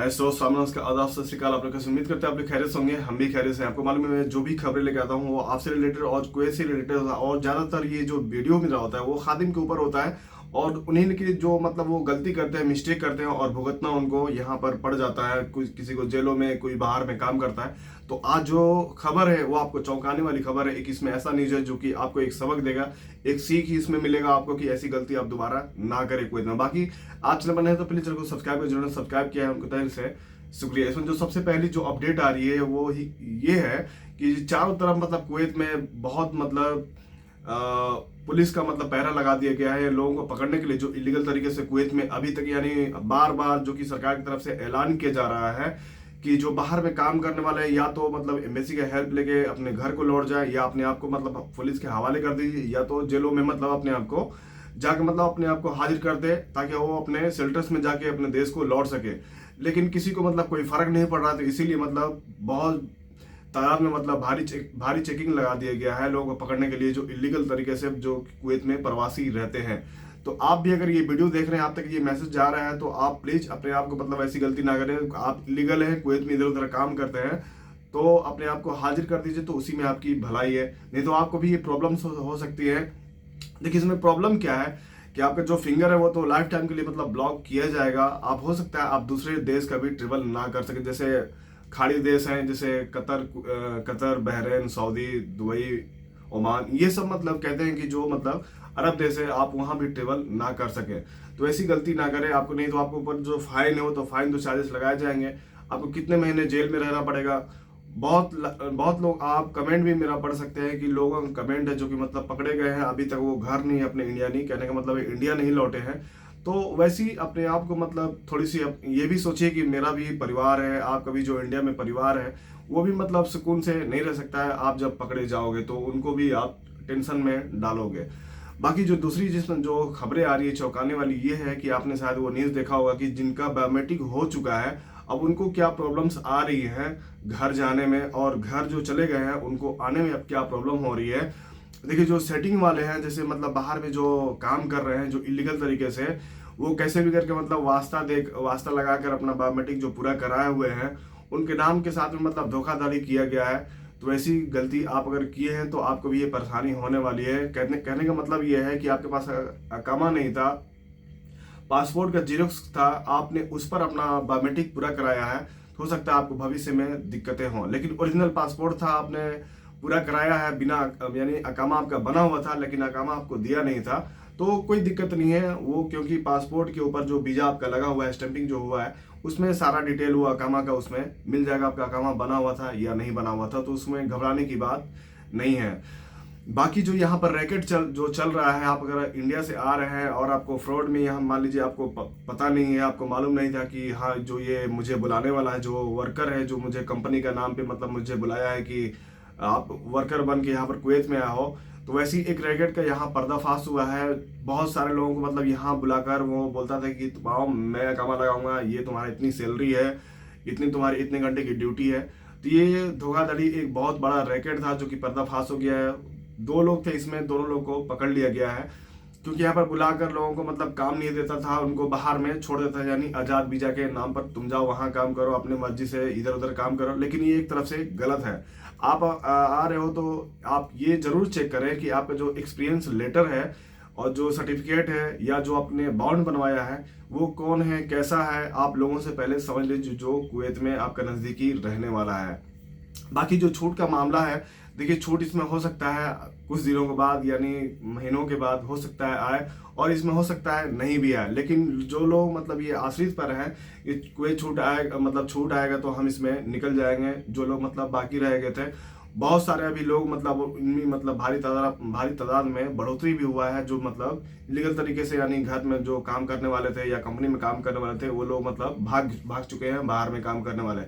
ऐसो सामने उसका आदाब सत श्री अकाल। आप लोग कैसे उम्मीद करते हैं आप लोग खैरियत से होंगे। हम भी खैरियत से हैं। आपको मालूम है मैं जो भी खबरें लेके आता हूँ वो आपसे रिलेटेड और कुवैत से रिलेटेड होता है और ज़्यादातर ये जो वीडियो मिल रहा होता है वो खादिम के ऊपर होता है और उन्हीं की जो मतलब वो गलती करते हैं, मिस्टेक करते हैं और भुगतना उनको यहाँ पर पड़ जाता है। कुछ किसी को जेलों में, कोई बाहर में काम करता है। तो आज जो खबर है वो आपको चौंकाने वाली खबर है। एक इसमें ऐसा न्यूज है जो कि आपको एक सबक देगा, एक सीख ही इसमें मिलेगा आपको कि ऐसी गलती आप दोबारा ना करें कोई ना। बाकी आप चैनल बने हैं तो प्लीज चैनल को सब्सक्राइब कर, जिन्होंने सब्सक्राइब किया है उनको तहे से शुक्रिया। इसमें जो सबसे पहली जो अपडेट आ रही है वो ही ये है कि चारों तरफ मतलब कुवैत में बहुत मतलब पुलिस का मतलब पहरा लगा दिया गया है लोगों को पकड़ने के लिए जो इलीगल तरीके से कुवैत में अभी तक यानी बार बार जो कि सरकार की तरफ से ऐलान किया जा रहा है कि जो बाहर में काम करने वाले हैं या तो मतलब एम्बेसी का हेल्प लेके अपने घर को लौट जाए या अपने आप को मतलब पुलिस के हवाले कर दीजिए या तो जेलों में मतलब अपने आप को जाके मतलब अपने आप को हाजिर कर दे ताकि वो अपने शेल्टर्स में जाके अपने देश को लौट सके। लेकिन किसी को मतलब कोई फर्क नहीं पड़ रहा, तो इसीलिए मतलब बहुत तादाद में मतलब भारी चेकिंग लगा दिया गया है लोगों को पकड़ने के लिए जो इलीगल तरीके से जो कुवैत में प्रवासी रहते हैं। तो आप भी अगर ये वीडियो देख रहे हैं, आप तक ये मैसेज जा रहा है तो आप प्लीज अपने आप को मतलब ऐसी गलती ना करें। आप इलीगल है, कुवैत में इधर उधर काम करते हैं तो अपने आप को हाजिर कर दीजिए, तो उसी में आपकी भलाई है। नहीं तो आपको भी ये प्रॉब्लम्स हो सकती है। देखिए इसमें प्रॉब्लम क्या है कि आपका जो फिंगर है वो तो लाइफ टाइम के लिए मतलब ब्लॉक किया जाएगा। आप हो सकता है आप दूसरे देश का भी ट्रेवल ना कर सके, जैसे खाड़ी देश हैं जैसे Qatar, Bahrain, Saudi, Dubai, Oman, ये सब मतलब कहते हैं कि जो मतलब अरब देश है आप वहां भी ट्रेवल ना कर सके। तो ऐसी गलती ना करें आपको, नहीं तो आपको ऊपर जो फाइन है वो तो फाइन तो चार्जेस लगाए जाएंगे। आपको कितने महीने जेल में रहना पड़ेगा। बहुत लोग आप कमेंट भी मेरा पढ़ सकते हैं कि लोगों का कमेंट है जो कि मतलब पकड़े गए हैं अभी तक वो घर नहीं, अपने इंडिया नहीं, कहने का मतलब है इंडिया नहीं लौटे हैं। तो वैसे ही अपने आप को मतलब थोड़ी सी ये भी सोचिए कि मेरा भी परिवार है, आपका भी जो इंडिया में परिवार है वो भी मतलब सुकून से नहीं रह सकता है। आप जब पकड़े जाओगे तो उनको भी आप टेंशन में डालोगे। बाकी जो दूसरी जिसमें जो खबरें आ रही है चौंकाने वाली ये है कि आपने शायद वो न्यूज़ देखा होगा कि जिनका बायोमेट्रिक हो चुका है अब उनको क्या प्रॉब्लम्स आ रही है घर जाने में, और घर जो चले गए हैं उनको आने में अब क्या प्रॉब्लम हो रही है। देखिए जो सेटिंग वाले हैं, जैसे मतलब बाहर में जो काम कर रहे हैं जो इलीगल तरीके से, वो कैसे भी करके मतलब वास्ता लगाकर अपना बायोमेट्रिक जो पूरा कराए हुए हैं उनके नाम के साथ में मतलब धोखाधड़ी किया गया है। तो ऐसी गलती आप अगर किए हैं तो आपको भी ये परेशानी होने वाली है। कहने का मतलब ये है कि आपके पास अकामा नहीं था, पासपोर्ट का जीरोक्स था, आपने उस पर अपना बायोमेट्रिक पूरा कराया है, तो हो सकता है आपको भविष्य में दिक्कतें हों। लेकिन ओरिजिनल पासपोर्ट था, आपने पूरा कराया है बिना यानी अकामा आपका बना हुआ था लेकिन अकामा आपको दिया नहीं था, तो कोई दिक्कत नहीं है वो, क्योंकि पासपोर्ट के ऊपर जो वीजा आपका लगा हुआ है, स्टैंपिंग जो हुआ है उसमें सारा डिटेल हुआ अकामा का उसमें मिल जाएगा। आपका अकामा बना हुआ था या नहीं बना हुआ था, तो उसमें घबराने की बात नहीं है। बाकी जो यहाँ पर रैकेट जो चल रहा है, आप अगर इंडिया से आ रहे हैं और आपको फ्रॉड में यहाँ मान लीजिए आपको पता नहीं है, आपको मालूम नहीं था कि हाँ जो ये मुझे बुलाने वाला है, जो वर्कर है जो मुझे कंपनी का नाम पे मतलब मुझे बुलाया है कि आप वर्कर बन के यहाँ पर कुवैत में आए हो, तो वैसे ही एक रैकेट का यहाँ पर्दाफाश हुआ है। बहुत सारे लोगों को मतलब यहाँ बुलाकर वो बोलता था कि तुम आओ, मैं अकामा लगाऊंगा, ये तुम्हारा इतनी सैलरी है, इतनी तुम्हारी इतने घंटे की ड्यूटी है। तो ये धोखाधड़ी एक बहुत बड़ा रैकेट था जो कि पर्दाफाश हो गया है। 2 लोग थे इसमें, दोनों लोग को पकड़ लिया गया है, क्योंकि यहाँ पर बुलाकर लोगों को मतलब काम नहीं देता था, उनको बाहर में छोड़ देता था, यानी आजाद वीजा के नाम पर तुम जाओ वहां काम करो, अपनी मर्जी से इधर उधर काम करो। लेकिन ये एक तरफ से गलत है। आप आ रहे हो तो आप ये जरूर चेक करें कि आपका जो एक्सपीरियंस लेटर है और जो सर्टिफिकेट है या जो आपने बॉन्ड बनवाया है वो कौन है, कैसा है, आप लोगों से पहले समझ लीजिए जो कुवैत में आपका नजदीकी रहने वाला है। बाकी जो छूट का मामला है, देखिए छूट इसमें हो सकता है कुछ दिनों के बाद यानी महीनों के बाद हो सकता है आए, और इसमें हो सकता है नहीं भी आए। लेकिन जो लोग मतलब ये आश्रित पर हैं, ये कोई छूट आएगा मतलब छूट आएगा तो हम इसमें निकल जाएंगे। जो लोग मतलब बाकी रह गए थे, बहुत सारे अभी लोग मतलब इनमें मतलब भारी तादाद में बढ़ोतरी भी हुआ है जो मतलब लीगल तरीके से यानी घर में जो काम करने वाले थे या कंपनी में काम करने वाले थे वो लोग मतलब भाग चुके हैं बाहर में काम करने वाले।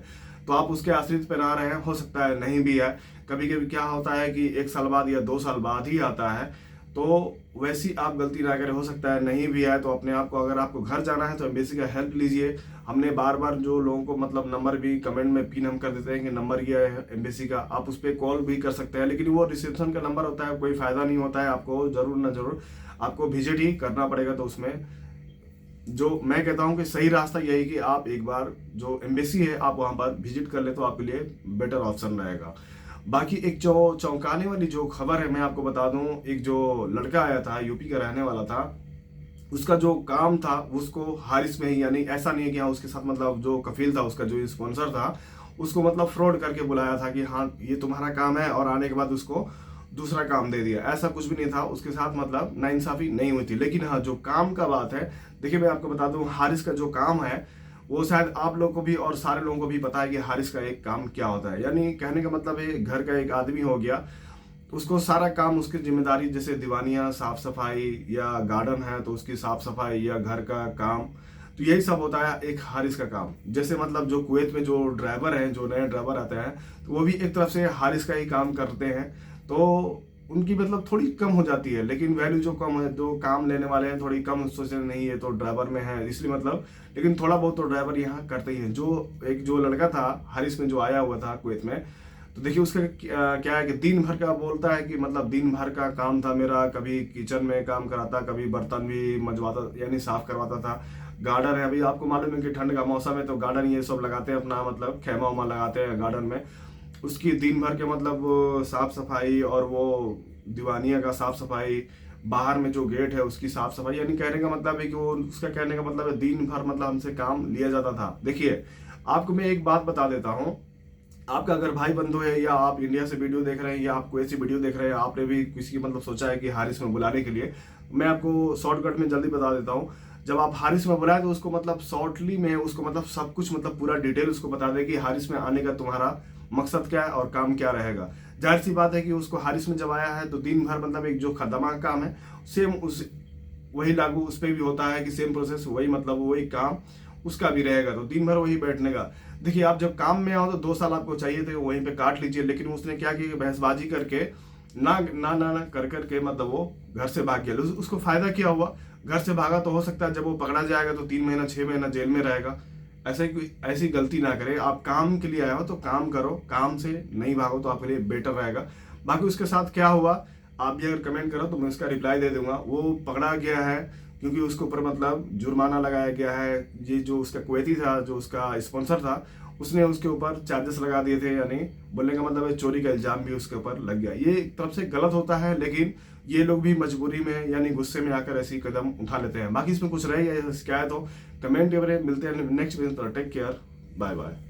तो आप उसके आश्रित पर आ रहे हैं, हो सकता है नहीं भी है। कभी कभी क्या होता है कि 1 साल बाद या 2 साल बाद ही आता है, तो वैसी आप गलती ना करें, हो सकता है नहीं भी आए। तो अपने आप को अगर आपको घर जाना है तो एम्बेसी का हेल्प लीजिए। हमने बार बार जो लोगों को मतलब नंबर भी कमेंट में पिन हम कर देते हैं कि नंबर ये है एम्बेसी का, आप उस पर कॉल भी कर सकते हैं, लेकिन वो रिसेप्शन का नंबर होता है, कोई फायदा नहीं होता है। आपको जरूर ना जरूर आपको विजिट ही करना पड़ेगा, तो उसमें जो मैं कहता हूं कि सही रास्ता यही कि आप एक बार जो एम्बेसी है आप वहां पर विजिट कर ले तो आपके लिए बेटर ऑप्शन रहेगा। बाकी एक जो चौंकाने वाली जो खबर है मैं आपको बता दूं, एक जो लड़का आया था यूपी का रहने वाला था, उसका जो काम था उसको हारिस में ही, यानी ऐसा नहीं है कि हाँ उसके साथ मतलब जो कफील था उसका जो स्पॉन्सर था उसको मतलब फ्रॉड करके बुलाया था कि हाँ ये तुम्हारा काम है, और आने के बाद उसको दूसरा काम दे दिया। ऐसा कुछ भी नहीं था, उसके साथ मतलब नाइंसाफी नहीं हुई थी। लेकिन हाँ जो काम का बात है, देखिए मैं आपको बता दूं हारिस का जो काम है वो शायद आप लोगों को भी और सारे लोगों को भी पता है कि हारिस का एक काम क्या होता है। यानी कहने का मतलब है घर का एक आदमी हो गया, उसको सारा काम उसकी जिम्मेदारी, जैसे दीवानियाँ साफ सफाई या गार्डन है तो उसकी साफ सफाई या घर का काम, तो यही सब होता है एक हारिस का काम। जैसे मतलब जो कुवैत में जो ड्राइवर हैं, जो नए ड्राइवर आते हैं तो वो भी एक तरफ से हारिस का ही काम करते हैं, तो उनकी मतलब थोड़ी कम हो जाती है, लेकिन वैल्यू जो कम है, जो काम लेने वाले हैं थोड़ी कम सोचते नहीं है तो ड्राइवर में है इसलिए मतलब, लेकिन थोड़ा बहुत तो ड्राइवर यहाँ करते ही हैं। जो एक जो लड़का था हारिस में जो आया हुआ था कुवैत में, तो देखिए उसका क्या है कि दिन भर का बोलता है कि मतलब दिन भर का काम था मेरा, कभी किचन में काम कराता, कभी बर्तन भी मंजवाता यानी साफ करवाता था। गार्डन है, अभी आपको मालूम है कि ठंड का मौसम है तो गार्डन ये सब लगाते हैं अपना, मतलब खेमा उमा लगाते हैं गार्डन में, उसकी दिन भर के मतलब साफ सफाई और वो दीवानिया का साफ सफाई, बाहर में जो गेट है उसकी साफ सफाई, यानी कहने का मतलब है कि वो, उसका कहने का मतलब है दिन भर मतलब हमसे काम लिया जाता था। देखिए आपको मैं एक बात बता देता हूँ, आपका अगर भाई बंधु है या आप इंडिया से वीडियो देख रहे हैं या आप कोई ऐसी वीडियो देख रहे हैं, आपने भी किसी की मतलब सोचा है कि हारिस में बुलाने के लिए, मैं आपको शॉर्टकट में जल्दी बता देता हूँ। जब आप हारिस में बुलाए तो उसको मतलब शॉर्टली में उसको मतलब सब कुछ मतलब पूरा डिटेल उसको बता दे कि हारिस में आने का तुम्हारा मकसद क्या है और काम क्या रहेगा। जाहिर सी बात है कि उसको हारिस में जब आया है तो दिन भर मतलब एक जो खदमा का काम है सेम उस वही लागू उस पर भी होता है कि सेम प्रोसेस वही मतलब वही काम उसका भी रहेगा, तो दिन भर वही बैठने का। देखिए आप जब काम में आओ तो 2 साल आपको चाहिए थे वहीं पे काट लीजिए, लेकिन उसने क्या किया बहसबाजी करके ना ना ना ना कर करके मतलब वो घर से भाग गया। उसको फायदा क्या हुआ, घर से भागा तो हो सकता है जब वो पकड़ा जाएगा तो 3 महीना 6 महीना जेल में रहेगा। ऐसी गलती ना करे, आप काम के लिए आए हो तो काम करो, काम से नहीं भागो तो आपके लिए बेटर रहेगा। बाकी उसके साथ क्या हुआ आप भी अगर कमेंट करो तो मैं उसका रिप्लाई दे दूंगा। वो पकड़ा गया है क्योंकि उसके ऊपर मतलब जुर्माना लगाया गया है। ये जो उसका कुवैती था जो उसका स्पॉन्सर था उसने उसके ऊपर चार्जेस लगा दिए थे, यानी बोलने का मतलब है चोरी का इल्जाम भी उसके ऊपर लग गया। ये एक तरफ से गलत होता है, लेकिन ये लोग भी मजबूरी में यानी गुस्से में आकर ऐसी कदम उठा लेते हैं। बाकी इसमें कुछ रहे या शिकायत हो कमेंट के बारे में मिलते हैं next video. Take care, bye bye.